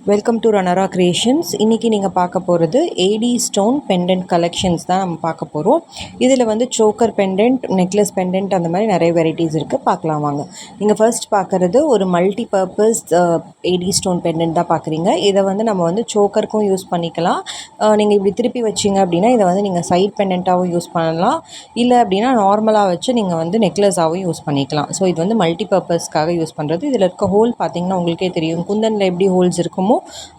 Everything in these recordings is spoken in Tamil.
Welcome to ரனரா creations. இன்றைக்கி நீங்கள் பார்க்க போகிறது ஏடி ஸ்டோன் பெண்டன்ட் கலெக்ஷன்ஸ் தான் நம்ம பார்க்க போகிறோம். இதில் வந்து சோக்கர் பெண்டன்ட், நெக்லஸ் பெண்டன்ட் அந்த மாதிரி நிறைய வெரைட்டிஸ் இருக்குது. பார்க்கலாம் வாங்க. நீங்கள் ஃபர்ஸ்ட் பார்க்குறது ஒரு multi purpose AD stone pendant தான் பார்க்குறீங்க. இதை வந்து நம்ம வந்து சோக்கருக்கும் யூஸ் பண்ணிக்கலாம். நீங்கள் இப்படி திருப்பி வச்சிங்க அப்படின்னா இதை வந்து நீங்கள் சைட் பெண்டண்ட்டாகவும் யூஸ் பண்ணலாம். இல்லை அப்படின்னா நார்மலாக வச்சு நீங்கள் வந்து நெக்லஸாகவும் யூஸ் பண்ணிக்கலாம். ஸோ இது வந்து மல்டி பர்பஸ்க்காக யூஸ் பண்ணுறது. இதில் இருக்க ஹோல் பார்த்திங்கன்னா உங்களுக்கே தெரியும், குந்தனில் எப்படி ஹோல்ஸ் இருக்குமோ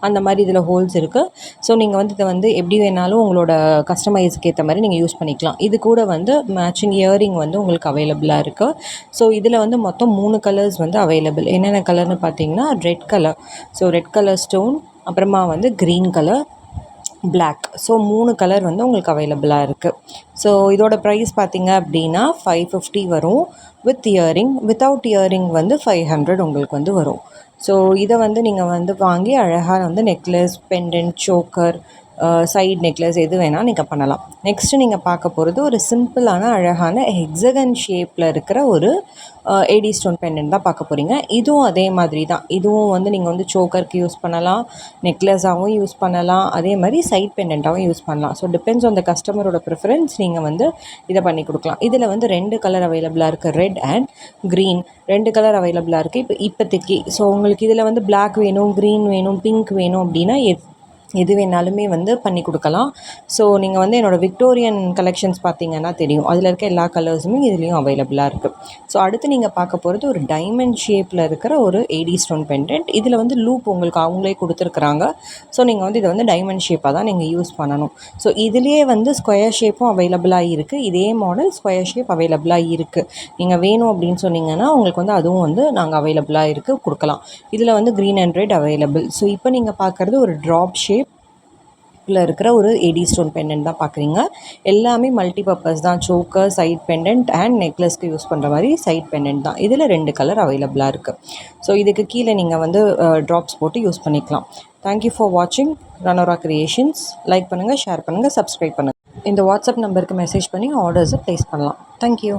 அந்த மாதிரி இதில் ஹோல்ஸ் இருக்குது. ஸோ நீங்கள் வந்து இதை வந்து எப்படி வேணாலும் உங்களோட கஸ்டமைஸ்க்கு ஏற்ற மாதிரி நீங்கள் யூஸ் பண்ணிக்கலாம். இது கூட வந்து மேட்சிங் இயரிங் வந்து உங்களுக்கு அவைலபிளாக இருக்குது. ஸோ இதில் வந்து மொத்தம் 3 கலர்ஸ் வந்து அவைலபிள். என்னென்ன கலர்னு பார்த்தீங்கன்னா red colour, so red colour stone, அப்புறமா வந்து green colour, black. So 3 colour வந்து உங்களுக்கு அவைலபிளாக இருக்குது. ஸோ இதோட ப்ரைஸ் பார்த்திங்க அப்படின்னா 550 வரும் வித் இயரிங். வித்தவுட் இயரிங் வந்து 500 உங்களுக்கு வந்து வரும். ஸோ இதை வந்து நீங்கள் வந்து வாங்கி அழகாக வந்து necklace, pendant, choker, side necklace எது வேணால் நீங்கள் பண்ணலாம். நெக்ஸ்ட்டு நீங்கள் பார்க்க போகிறது ஒரு சிம்பிளான அழகான ஹெக்ஸகன் ஷேப்பில் இருக்கிற ஒரு ஏடி ஸ்டோன் பெண்டன்ட் தான் பார்க்க போகிறீங்க. இதுவும் அதே மாதிரி தான். இதுவும் வந்து நீங்கள் வந்து சோக்கருக்கு யூஸ் பண்ணலாம், நெக்லஸாகவும் யூஸ் பண்ணலாம், அதே மாதிரி சைட் பெண்டண்ட்டாகவும் யூஸ் பண்ணலாம். ஸோ டிபெண்ட்ஸ் ஆன் த கஸ்டமரோட ப்ரிஃபரன்ஸ் நீங்கள் வந்து இதை பண்ணி கொடுக்கலாம். இதில் வந்து 2 கலர் அவைலபிளாக இருக்குது, ரெட் அண்ட் க்ரீன். 2 கலர் அவைலபிளாக இருக்குது இப்போதைக்கு. ஸோ உங்களுக்கு இதில் வந்து பிளாக் வேணும், க்ரீன் வேணும், பிங்க் வேணும் அப்படின்னா எது வேணாலுமே வந்து பண்ணி கொடுக்கலாம். ஸோ நீங்கள் வந்து என்னோடய விக்டோரியன் கலெக்ஷன்ஸ் பார்த்தீங்கன்னா தெரியும், அதில் இருக்க எல்லா கலர்ஸுமே இதுலேயும் அவைலபிளாக இருக்குது. ஸோ அடுத்து நீங்கள் பார்க்க போகிறது ஒரு டைமண்ட் ஷேப்பில் இருக்கிற ஒரு ஏடி ஸ்டோன் பெண்டன்ட். இதில் வந்து லூப் உங்களுக்கு அவங்களே கொடுத்துருக்குறாங்க. ஸோ நீங்கள் வந்து இதை வந்து டைமண்ட் ஷேப்பாக தான் நீங்கள் யூஸ் பண்ணணும். ஸோ இதுலேயே வந்து ஸ்கொயர் ஷேப்பும் அவைலபிளாக இருக்குது. இதே மாடல் ஸ்கொயர் ஷேப் அவைலபிளாக இருக்குது. நீங்கள் வேணும் அப்படின்னு சொன்னீங்கன்னா உங்களுக்கு வந்து அதுவும் வந்து நாங்கள் அவைலபிளாக இருக்குது கொடுக்கலாம். இதில் வந்து green and red available. So இப்போ நீங்கள் பார்க்குறது ஒரு ட்ராப் ஷேப் இருக்கிற ஒரு ஏடி ஸ்டோன் பெண்டன்ட் தான் பார்க்குறீங்க. எல்லாமே மல்டி பர்பஸ் தான். சோக்கர், சைட் பெண்டன்ட் அண்ட் நெக்லஸ்க்கு யூஸ் பண்ணுற மாதிரி சைட் பெண்டன்ட் தான். இதில் 2 கலர் அவைலபிளாக இருக்குது. ஸோ இதுக்கு கீழே நீங்கள் வந்து ட்ராப்ஸ் போட்டு யூஸ் பண்ணிக்கலாம். தேங்க்யூ ஃபார் வாட்சிங் ரனோரா கிரியேஷன்ஸ். லைக் பண்ணுங்கள், ஷேர் பண்ணுங்கள், சப்ஸ்கிரைப் பண்ணுங்கள். இந்த வாட்ஸ்அப் நம்பருக்கு மெசேஜ் பண்ணி ஆர்டர்ஸை ப்ளேஸ் பண்ணலாம். தேங்க்யூ.